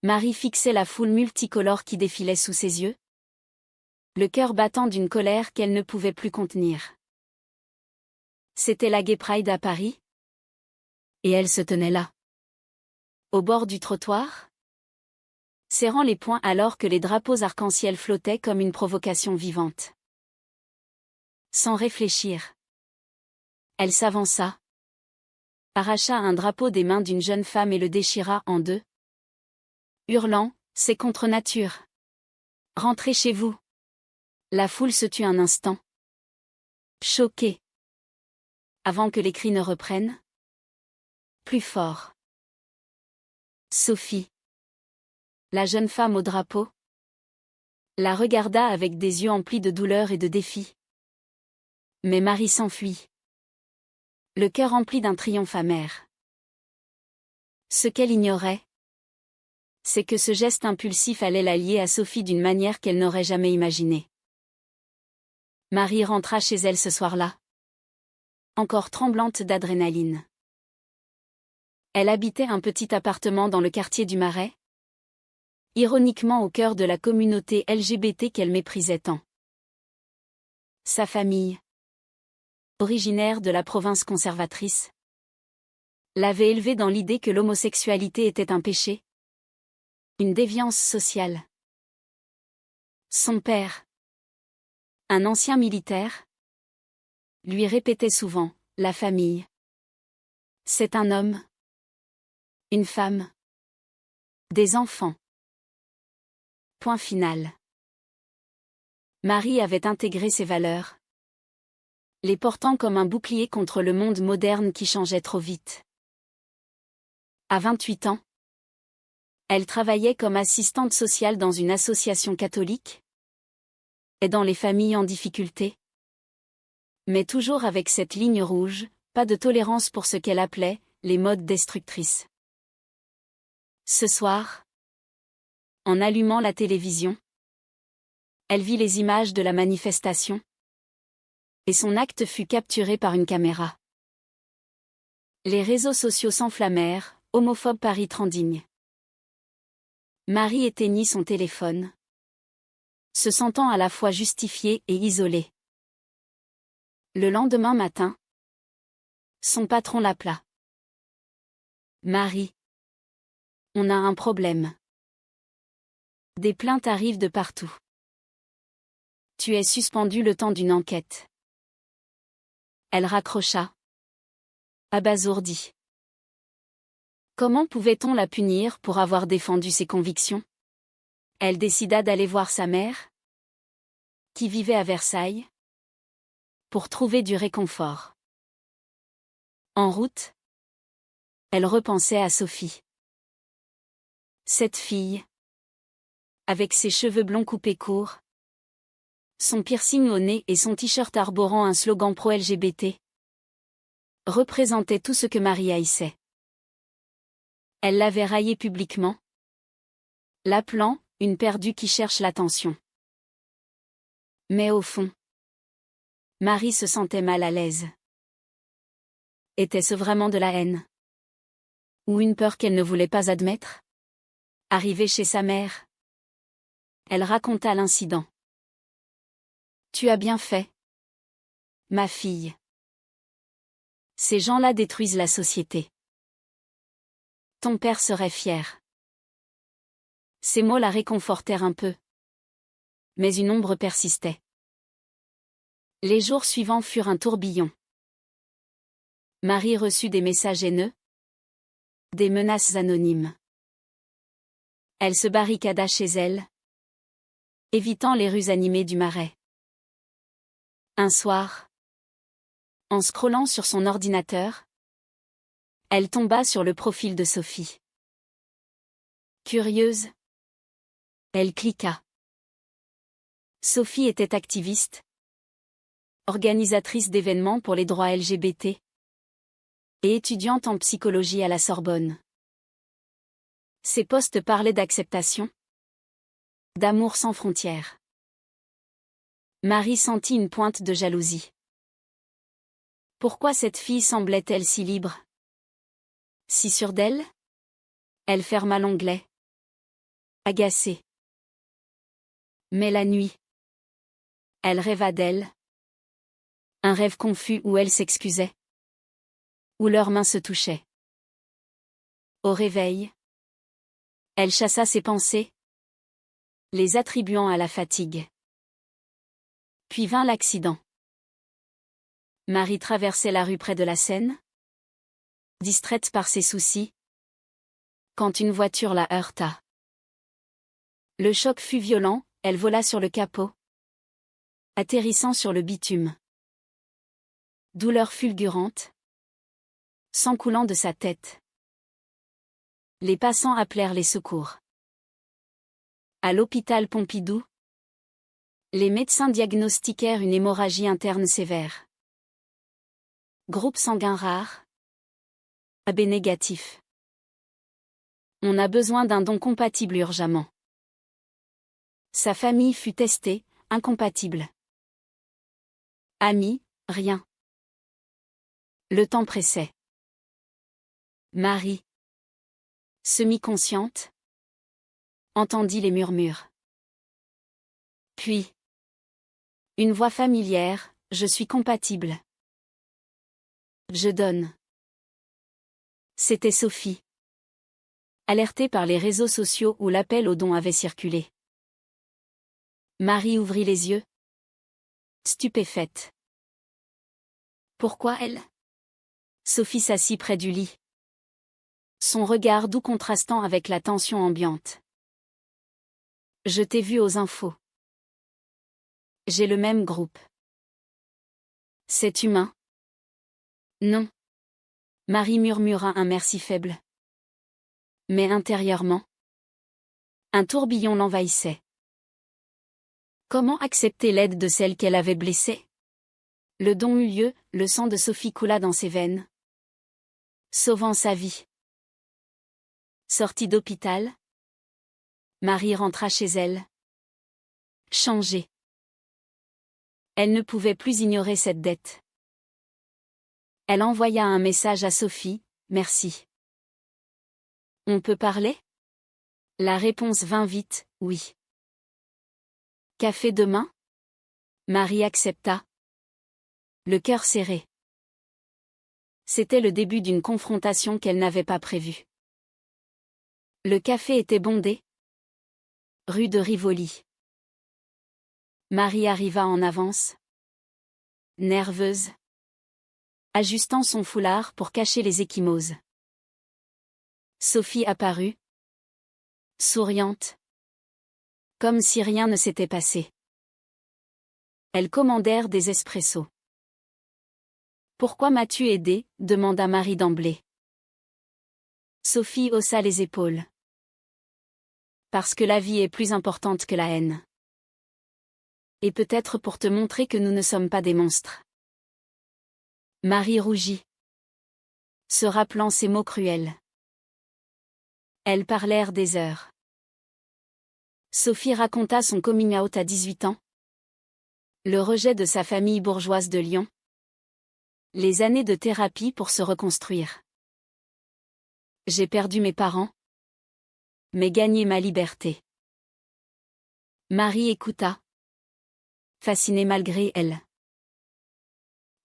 Marie fixait la foule multicolore qui défilait sous ses yeux, le cœur battant d'une colère qu'elle ne pouvait plus contenir. C'était la Gay Pride à Paris, et elle se tenait là, au bord du trottoir, serrant les poings alors que les drapeaux arc-en-ciel flottaient comme une provocation vivante. Sans réfléchir, elle s'avança, arracha un drapeau des mains d'une jeune femme et le déchira en deux, hurlant « C'est contre nature. Rentrez chez vous !» La foule se tut un instant, choquée, avant que les cris ne reprennent. Plus fort. Sophie, la jeune femme au drapeau, la regarda avec des yeux emplis de douleur et de défi. Mais Marie s'enfuit, le cœur rempli d'un triomphe amer. Ce qu'elle ignorait, c'est que ce geste impulsif allait la lier à Sophie d'une manière qu'elle n'aurait jamais imaginée. Marie rentra chez elle ce soir-là, encore tremblante d'adrénaline. Elle habitait un petit appartement dans le quartier du Marais, ironiquement au cœur de la communauté LGBT qu'elle méprisait tant. Sa famille, originaire de la province conservatrice, l'avait élevée dans l'idée que l'homosexualité était un péché, une déviance sociale. Son père, un ancien militaire, lui répétait souvent « la famille. C'est un homme, une femme, des enfants. » Point final. Marie avait intégré ces valeurs, les portant comme un bouclier contre le monde moderne qui changeait trop vite. À 28 ans, elle travaillait comme assistante sociale dans une association catholique, aidant les familles en difficulté. Mais toujours avec cette ligne rouge, pas de tolérance pour ce qu'elle appelait les modes destructrices. Ce soir, en allumant la télévision, elle vit les images de la manifestation, et son acte fut capturé par une caméra. Les réseaux sociaux s'enflammèrent, homophobe Paris trending. Marie éteignit son téléphone, se sentant à la fois justifiée et isolée. Le lendemain matin, son patron l'appela. « Marie, on a un problème. Des plaintes arrivent de partout. Tu es suspendue le temps d'une enquête. » Elle raccrocha, abasourdie. Comment pouvait-on la punir pour avoir défendu ses convictions? Elle décida d'aller voir sa mère, qui vivait à Versailles, pour trouver du réconfort. En route, elle repensait à Sophie. Cette fille, avec ses cheveux blonds coupés courts, son piercing au nez et son t-shirt arborant un slogan pro-LGBT, représentait tout ce que Marie haïssait. Elle l'avait raillée publiquement, l'appelant « une perdue qui cherche l'attention ». Mais au fond, Marie se sentait mal à l'aise. Était-ce vraiment de la haine? Ou une peur qu'elle ne voulait pas admettre? Arrivée chez sa mère, elle raconta l'incident. « Tu as bien fait, ma fille. Ces gens-là détruisent la société. Ton père serait fier. » Ces mots la réconfortèrent un peu. Mais une ombre persistait. Les jours suivants furent un tourbillon. Marie reçut des messages haineux, des menaces anonymes. Elle se barricada chez elle, évitant les rues animées du Marais. Un soir, en scrollant sur son ordinateur, elle tomba sur le profil de Sophie. Curieuse, elle cliqua. Sophie était activiste, organisatrice d'événements pour les droits LGBT, et étudiante en psychologie à la Sorbonne. Ses posts parlaient d'acceptation, d'amour sans frontières. Marie sentit une pointe de jalousie. Pourquoi cette fille semblait-elle si libre? Si sûre d'elle? Elle ferma l'onglet, Agacée. Mais la nuit. Elle rêva d'elle. Un rêve confus où elle s'excusait. Où leurs mains se touchaient. Au réveil. Elle chassa ses pensées, les attribuant à la fatigue. Puis vint l'accident. Marie traversait la rue près de la Seine, distraite par ses soucis, quand une voiture la heurta. Le choc fut violent, elle vola sur le capot, atterrissant sur le bitume. Douleur fulgurante, sang coulant de sa tête. Les passants appelèrent les secours. À l'hôpital Pompidou, les médecins diagnostiquèrent une hémorragie interne sévère. Groupe sanguin rare. AB négatif. On a besoin d'un don compatible urgemment. Sa famille fut testée, incompatible. Amis, rien. Le temps pressait. Marie, semi-consciente, entendit les murmures. Puis, une voix familière, je suis compatible. Je donne. C'était Sophie. Alertée par les réseaux sociaux où l'appel au don avait circulé. Marie ouvrit les yeux. Stupéfaite. Pourquoi elle? Sophie s'assit près du lit. Son regard doux contrastant avec la tension ambiante. Je t'ai vu aux infos. J'ai le même groupe. C'est humain. Non. Marie murmura un merci faible. Mais intérieurement, un tourbillon l'envahissait. Comment accepter l'aide de celle qu'elle avait blessée? Le don eut lieu, le sang de Sophie coula dans ses veines, sauvant sa vie. Sortie d'hôpital, Marie rentra chez elle. Changée. Elle ne pouvait plus ignorer cette dette. Elle envoya un message à Sophie, merci. On peut parler? La réponse vint vite, oui. Café demain? Marie accepta. Le cœur serré. C'était le début d'une confrontation qu'elle n'avait pas prévue. Le café était bondé. Rue de Rivoli. Marie arriva en avance. Nerveuse. Ajustant son foulard pour cacher les ecchymoses. Sophie apparut. Souriante. Comme si rien ne s'était passé. Elles commandèrent des espressos. Pourquoi m'as-tu aidé? Demanda Marie d'emblée. Sophie haussa les épaules. Parce que la vie est plus importante que la haine. Et peut-être pour te montrer que nous ne sommes pas des monstres. Marie rougit. Se rappelant ces mots cruels. Elles parlèrent des heures. Sophie raconta son coming out à 18 ans. Le rejet de sa famille bourgeoise de Lyon. Les années de thérapie pour se reconstruire. J'ai perdu mes parents. Mais gagné ma liberté. Marie écouta. Fascinée malgré elle.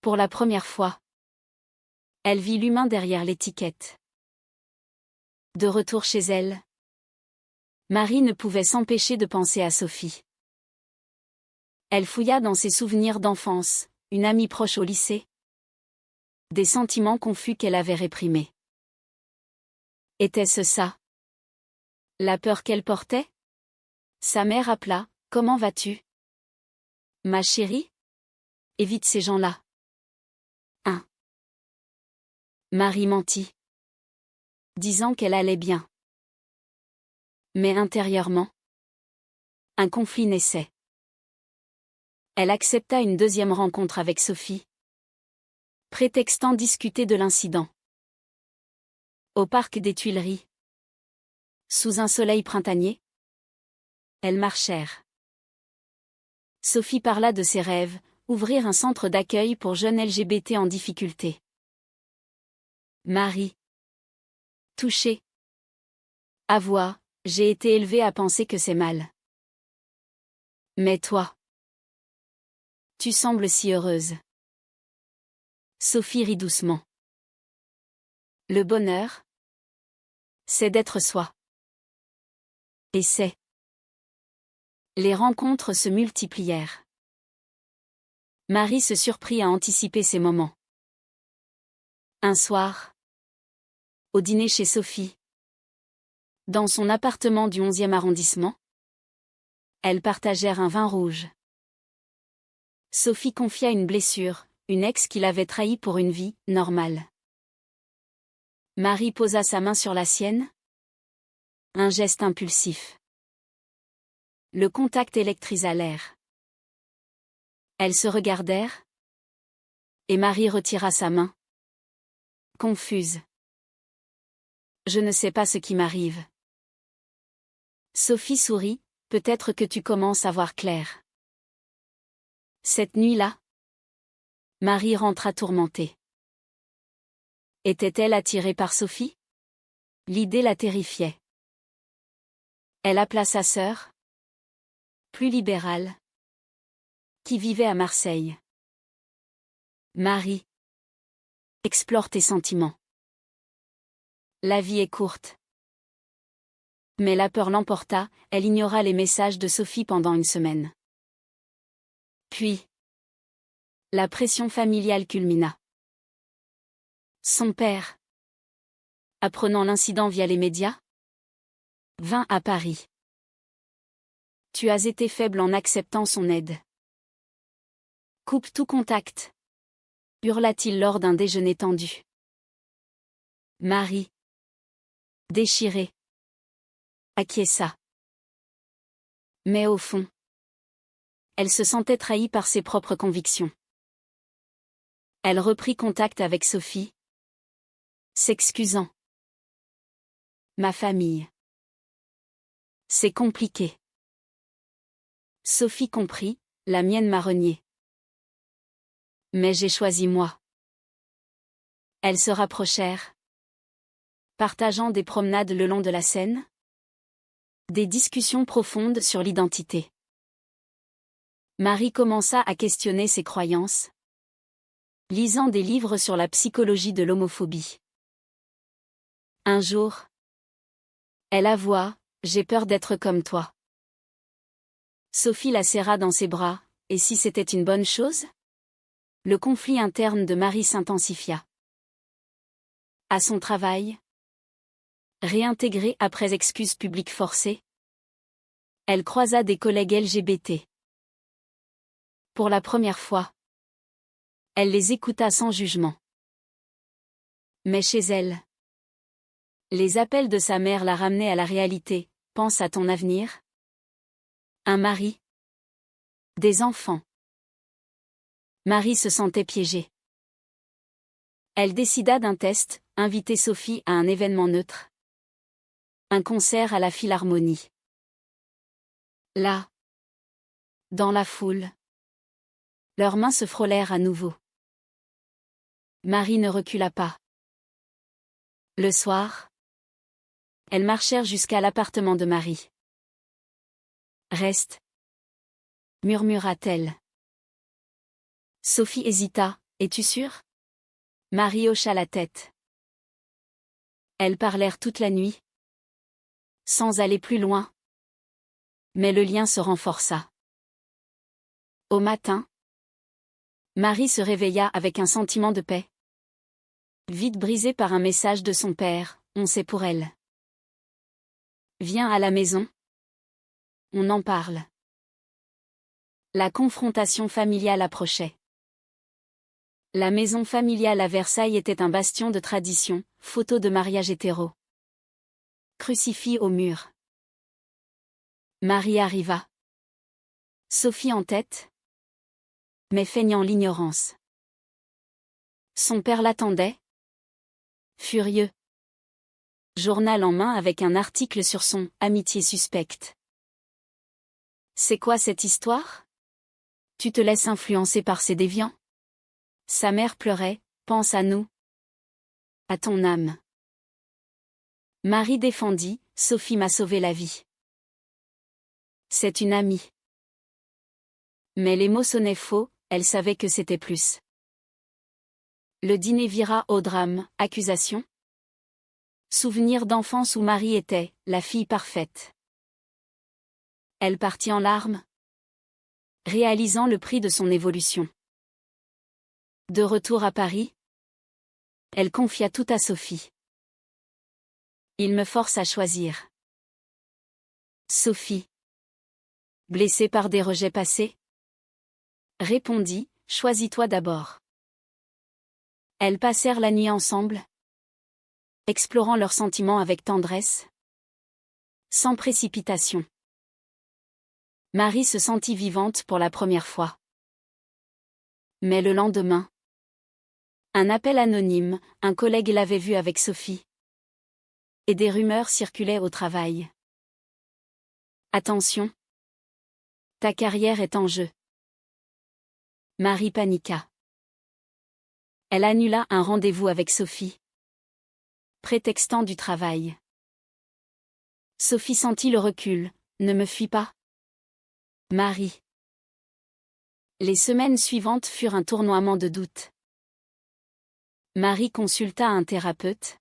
Pour la première fois, elle vit l'humain derrière l'étiquette. De retour chez elle, Marie ne pouvait s'empêcher de penser à Sophie. Elle fouilla dans ses souvenirs d'enfance, une amie proche au lycée. Des sentiments confus qu'elle avait réprimés. Était-ce ça? La peur qu'elle portait? Sa mère appela, comment vas-tu? Ma chérie? Évite ces gens-là. Marie mentit. Disant qu'elle allait bien. Mais intérieurement, un conflit naissait. Elle accepta une deuxième rencontre avec Sophie, prétextant discuter de l'incident. Au parc des Tuileries. Sous un soleil printanier, elles marchèrent. Sophie parla de ses rêves, ouvrir un centre d'accueil pour jeunes LGBT en difficulté. Marie. Touchée. À voix J'ai été élevée à penser que c'est mal. Mais toi, tu sembles si heureuse. Sophie rit doucement. Le bonheur, c'est d'être soi. Et c'est. Les rencontres se multiplièrent. Marie se surprit à anticiper ces moments. Un soir, au dîner chez Sophie, dans son appartement du 11e arrondissement, elles partagèrent un vin rouge. Sophie confia une blessure, une ex qui l'avait trahie pour une vie normale. Marie posa sa main sur la sienne. Un geste impulsif. Le contact électrisa l'air. Elles se regardèrent. Et Marie retira sa main. Confuse. Je ne sais pas ce qui m'arrive. Sophie sourit, peut-être que tu commences à voir clair. Cette nuit-là, Marie rentra tourmentée. Était-elle attirée par Sophie? L'idée la terrifiait. Elle appela sa sœur, plus libérale, qui vivait à Marseille. Marie, explore tes sentiments. La vie est courte. Mais la peur l'emporta, elle ignora les messages de Sophie pendant une semaine. Puis, la pression familiale culmina. Son père, apprenant l'incident via les médias, vint à Paris. Tu as été faible en acceptant son aide. Coupe tout contact, hurla-t-il lors d'un déjeuner tendu. Marie, déchirée, acquiesça. Mais au fond, elle se sentait trahie par ses propres convictions. Elle reprit contact avec Sophie, s'excusant. Ma famille. C'est compliqué. Sophie comprit, la mienne m'a renié. Mais j'ai choisi moi. Elles se rapprochèrent, partageant des promenades le long de la Seine, des discussions profondes sur l'identité. Marie commença à questionner ses croyances, lisant des livres sur la psychologie de l'homophobie. Un jour, elle avoua, j'ai peur d'être comme toi. Sophie la serra dans ses bras, et si c'était une bonne chose? Le conflit interne de Marie s'intensifia. À son travail, réintégrée après excuses publiques forcées, elle croisa des collègues LGBT. Pour la première fois, elle les écouta sans jugement. Mais chez elle, les appels de sa mère la ramenaient à la réalité. Pense à ton avenir. Un mari. Des enfants. Marie se sentait piégée. Elle décida d'un test, inviter Sophie à un événement neutre. Un concert à la Philharmonie. Là, dans la foule, leurs mains se frôlèrent à nouveau. Marie ne recula pas. Le soir, elles marchèrent jusqu'à l'appartement de Marie. Reste, murmura-t-elle. Sophie hésita, es-tu sûre? Marie hocha la tête. Elles parlèrent toute la nuit, sans aller plus loin. Mais le lien se renforça. Au matin, Marie se réveilla avec un sentiment de paix. Vite brisé par un message de son père, on sait pour elle. Viens à la maison. On en parle. La confrontation familiale approchait. La maison familiale à Versailles était un bastion de tradition, photo de mariage hétéro. Crucifix au mur. Marie arriva. Sophie en tête, mais feignant l'ignorance. Son père l'attendait, furieux. Journal en main avec un article sur son « Amitié suspecte ». C'est quoi cette histoire? Tu te laisses influencer par ces déviants? Sa mère pleurait, pense à nous. À ton âme. Marie défendit, Sophie m'a sauvé la vie. C'est une amie. Mais les mots sonnaient faux, elle savait que c'était plus. Le dîner vira au drame, accusation. Souvenir d'enfance où Marie était, la fille parfaite. Elle partit en larmes, réalisant le prix de son évolution. De retour à Paris, elle confia tout à Sophie. Il me force à choisir. Sophie, blessée par des rejets passés, répondit, choisis-toi d'abord. Elles passèrent la nuit ensemble, explorant leurs sentiments avec tendresse, sans précipitation. Marie se sentit vivante pour la première fois. Mais le lendemain, un appel anonyme, un collègue l'avait vue avec Sophie. Et des rumeurs circulaient au travail. Attention, ta carrière est en jeu. Marie paniqua. Elle annula un rendez-vous avec Sophie, prétextant du travail. Sophie sentit le recul, ne me fuis pas. Marie. Les semaines suivantes furent un tournoiement de doutes. Marie consulta un thérapeute,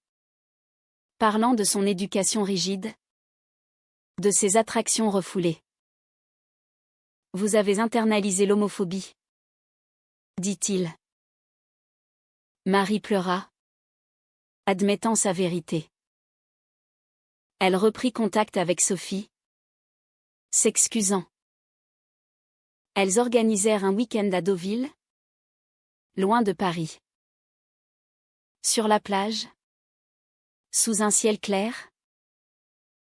parlant de son éducation rigide, de ses attractions refoulées. Vous avez internalisé l'homophobie, dit-il. Marie pleura, admettant sa vérité. Elle reprit contact avec Sophie, s'excusant. Elles organisèrent un week-end à Deauville, loin de Paris. Sur la plage, sous un ciel clair,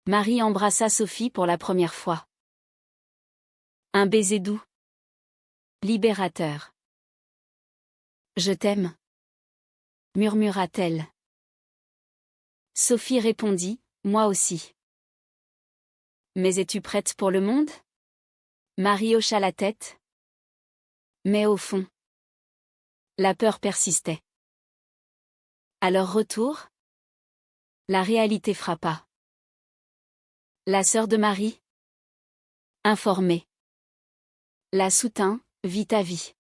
Marie embrassa Sophie pour la première fois. Un baiser doux, libérateur. Je t'aime, murmura-t-elle. Sophie répondit, moi aussi. Mais es-tu prête pour le monde? Marie hocha la tête. Mais au fond, la peur persistait. À leur retour, la réalité frappa. La sœur de Marie, informée, la soutint, vis ta vie.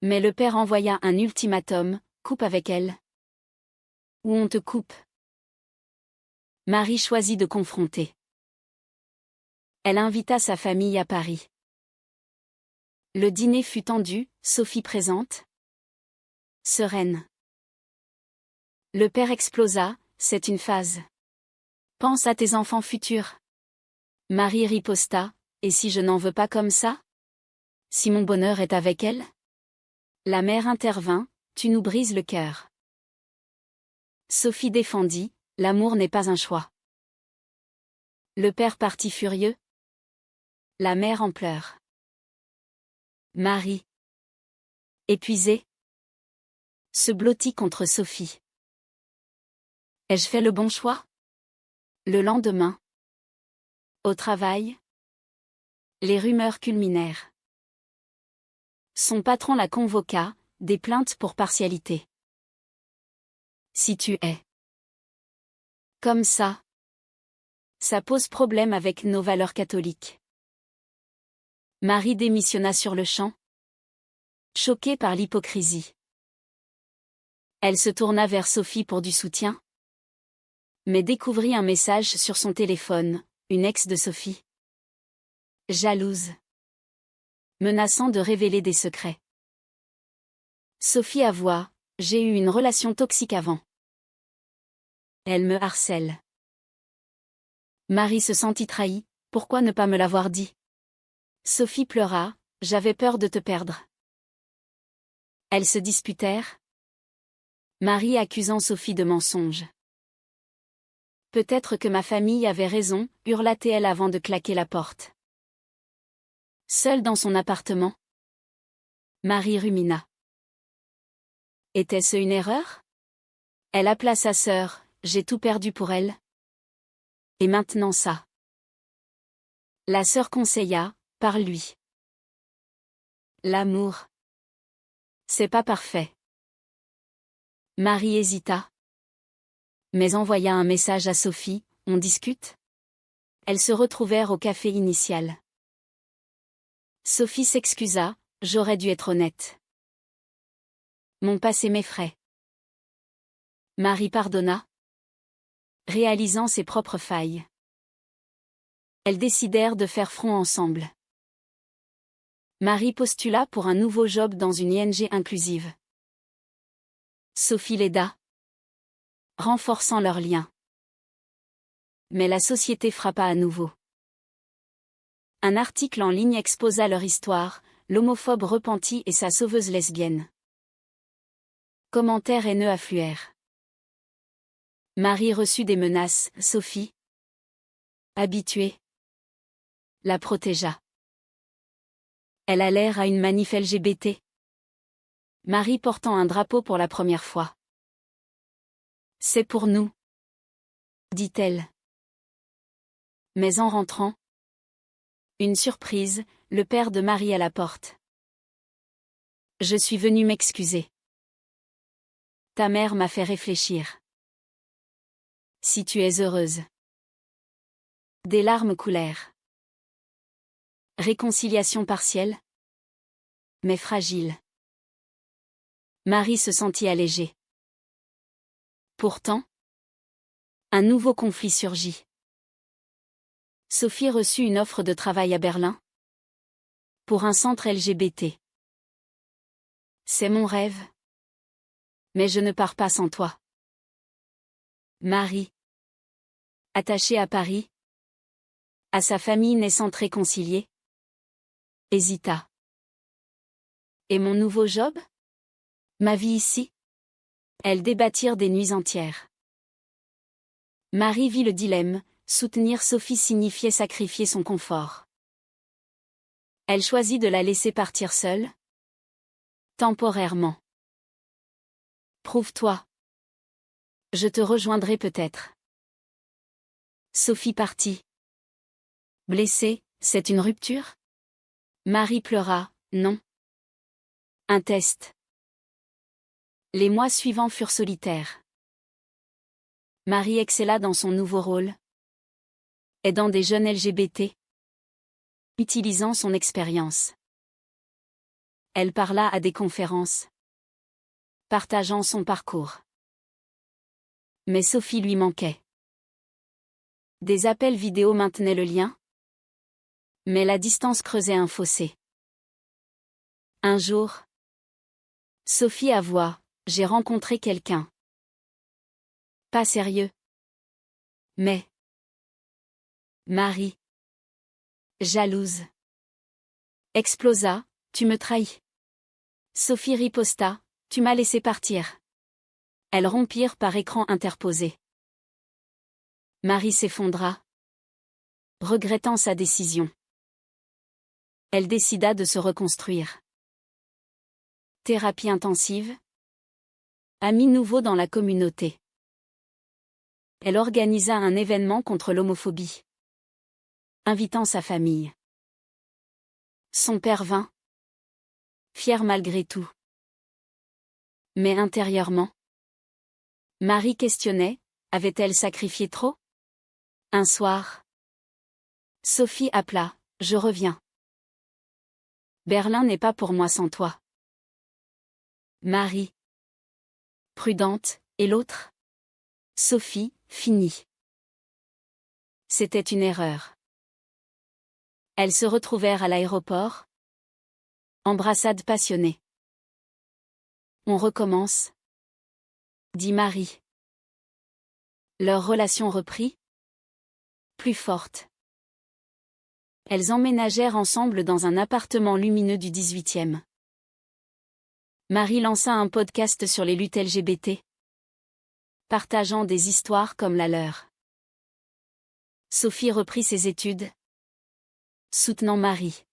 Mais le père envoya un ultimatum, coupe avec elle. Ou on te coupe. Marie choisit de confronter. Elle invita sa famille à Paris. Le dîner fut tendu, Sophie présente, sereine. Le père explosa, c'est une phase. Pense à tes enfants futurs. Marie riposta, et si je n'en veux pas comme ça? Si mon bonheur est avec elle? La mère intervint, tu nous brises le cœur. Sophie défendit, l'amour n'est pas un choix. Le père partit furieux. La mère en pleurs. Marie, épuisée, se blottit contre Sophie. Ai-je fait le bon choix? Le lendemain, au travail, les rumeurs culminèrent. Son patron la convoqua, des plaintes pour partialité. Si tu es comme ça pose problème avec nos valeurs catholiques. Marie démissionna sur le champ, choquée par l'hypocrisie. Elle se tourna vers Sophie pour du soutien, mais découvrit un message sur son téléphone, une ex de Sophie. Jalouse. Menaçant de révéler des secrets. Sophie avoua, j'ai eu une relation toxique avant. Elle me harcèle. Marie se sentit trahie, pourquoi ne pas me l'avoir dit? Sophie pleura, j'avais peur de te perdre. Elles se disputèrent. Marie accusant Sophie de mensonge. Peut-être que ma famille avait raison, hurla-t-elle avant de claquer la porte. Seule dans son appartement, Marie rumina. Était-ce une erreur? Elle appela sa sœur, j'ai tout perdu pour elle. Et maintenant ça. La sœur conseilla, parle-lui. L'amour. C'est pas parfait. Marie hésita. mais envoya un message à Sophie, on discute? Elles se retrouvèrent au café initial. Sophie s'excusa, j'aurais dû être honnête. Mon passé m'effraie. Marie pardonna, réalisant ses propres failles. Elles décidèrent de faire front ensemble. Marie postula pour un nouveau job dans une ING inclusive. Sophie l'aida, renforçant leurs liens. Mais la société frappa à nouveau. Un article en ligne exposa leur histoire, l'homophobe repenti et sa sauveuse lesbienne. Commentaires haineux affluèrent. Marie reçut des menaces, Sophie, habituée, la protégea. Elle allèrent à une manif LGBT. Marie portant un drapeau pour la première fois. C'est pour nous, dit-elle. Mais en rentrant, une surprise, le père de Marie à la porte. Je suis venue m'excuser. Ta mère m'a fait réfléchir. Si tu es heureuse. Des larmes coulèrent. Réconciliation partielle, mais fragile. Marie se sentit allégée. Pourtant, un nouveau conflit surgit. Sophie reçut une offre de travail à Berlin pour un centre LGBT. C'est mon rêve. Mais je ne pars pas sans toi. Marie, attachée à Paris, à sa famille naissante réconciliée, hésita. Et mon nouveau job? Ma vie ici? Elles débattirent des nuits entières. Marie vit le dilemme, soutenir Sophie signifiait sacrifier son confort. Elle choisit de la laisser partir seule. Temporairement. Prouve-toi. Je te rejoindrai peut-être. Sophie partit. Blessée, c'est une rupture? Marie pleura, non. Un test. Les mois suivants furent solitaires. Marie excella dans son nouveau rôle. Aidant des jeunes LGBT. Utilisant son expérience. Elle parla à des conférences. Partageant son parcours. Mais Sophie lui manquait. Des appels vidéo maintenaient le lien. Mais la distance creusait un fossé. Un jour, Sophie avoua, j'ai rencontré quelqu'un. Pas sérieux. Mais. Marie. Jalouse. Explosa, tu me trahis. Sophie riposta, tu m'as laissé partir. Elles rompirent par écran interposé. Marie s'effondra, regrettant sa décision. Elle décida de se reconstruire. Thérapie intensive. Amis nouveaux dans la communauté. Elle organisa un événement contre l'homophobie. Invitant sa famille. Son père vint. Fier malgré tout. Mais intérieurement, Marie questionnait, avait-elle sacrifié trop? Un soir, Sophie appela, je reviens. Berlin n'est pas pour moi sans toi. Marie. Prudente, et l'autre? Sophie, finie. C'était une erreur. Elles se retrouvèrent à l'aéroport. Embrassade passionnée. On recommence, dit Marie. Leur relation reprit. Plus forte. Elles emménagèrent ensemble dans un appartement lumineux du 18e. Marie lança un podcast sur les luttes LGBT. Partageant des histoires comme la leur. Sophie reprit ses études. Soutenant Marie.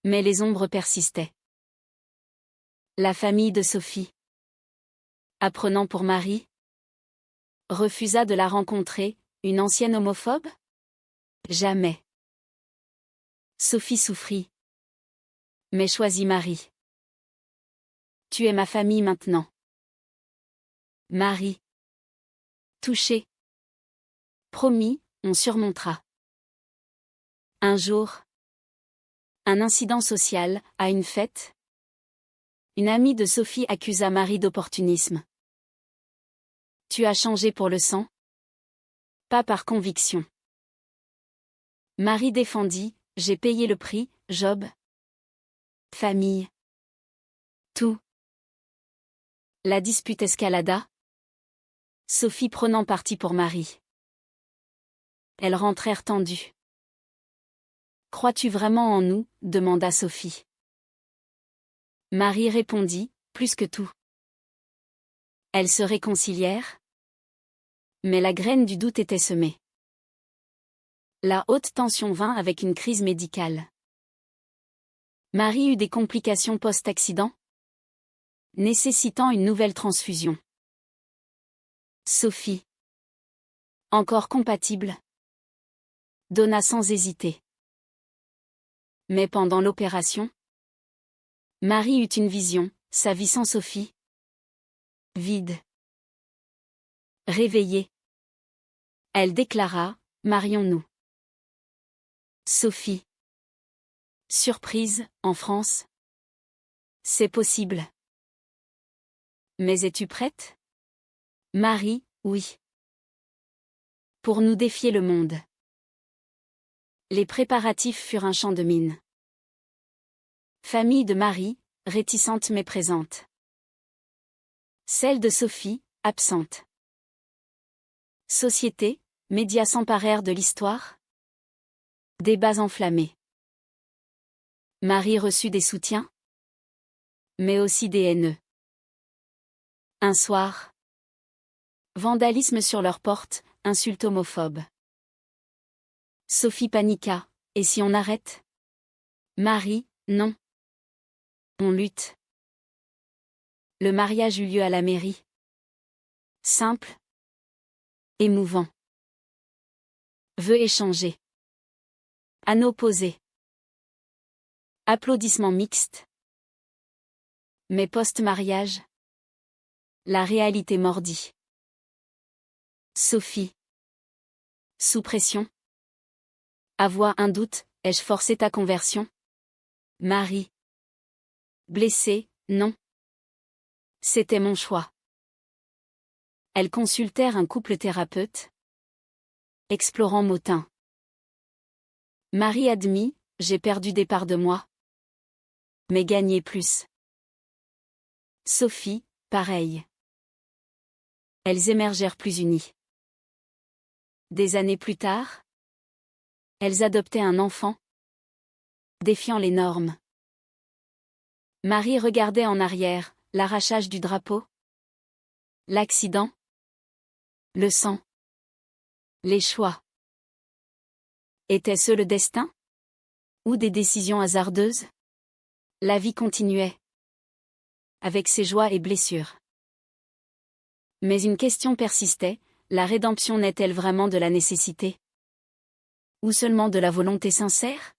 Mais les ombres persistaient. La famille de Sophie, apprenant pour Marie, refusa de la rencontrer, une ancienne homophobe? Jamais. Sophie souffrit. Mais choisit Marie. Tu es ma famille maintenant. Marie. Touché. Promis, on surmontera. Un jour. Un incident social, à une fête. Une amie de Sophie accusa Marie d'opportunisme. Tu as changé pour le sang? Pas par conviction. Marie défendit, j'ai payé le prix, Job. Famille. Tout. La dispute escalada. Sophie prenant parti pour Marie. Elles rentrèrent tendues. Crois-tu vraiment en nous? Demanda Sophie. Marie répondit, plus que tout. Elles se réconcilièrent. Mais la graine du doute était semée. La haute tension vint avec une crise médicale. Marie eut des complications post-accident, nécessitant une nouvelle transfusion. Sophie, encore compatible, donna sans hésiter. Mais pendant l'opération, Marie eut une vision, sa vie sans Sophie. Vide. Réveillée. Elle déclara, marions-nous. Sophie. Surprise, en France. C'est possible. Mais es-tu prête? Marie, oui. Pour nous défier le monde. Les préparatifs furent un champ de mine. Famille de Marie, réticente mais présente. Celle de Sophie, absente. Société, médias s'emparèrent de l'histoire. Débats enflammés. Marie reçut des soutiens, mais aussi des haineux. Un soir. Vandalisme sur leur porte, insulte homophobe. Sophie paniqua, et si on arrête? Marie, non. On lutte. Le mariage eut lieu à la mairie. Simple. Émouvant. Vœux échangés. Anneaux posés. Applaudissements mixtes. Mais post-mariage, la réalité mordit. Sophie. Sous pression. Avoir un doute, ai-je forcé ta conversion? Marie. Blessée, non. C'était mon choix. Elles consultèrent un couple thérapeute. Explorant motin. Marie admit, j'ai perdu des parts de moi. Mais gagné plus. Sophie, pareil. Elles émergèrent plus unies. Des années plus tard, elles adoptaient un enfant, défiant les normes. Marie regardait en arrière, l'arrachage du drapeau. L'accident. Le sang. Les choix. Était-ce le destin? Ou des décisions hasardeuses? La vie continuait. Avec ses joies et blessures. Mais une question persistait, la rédemption naît-elle vraiment de la nécessité? Ou seulement de la volonté sincère?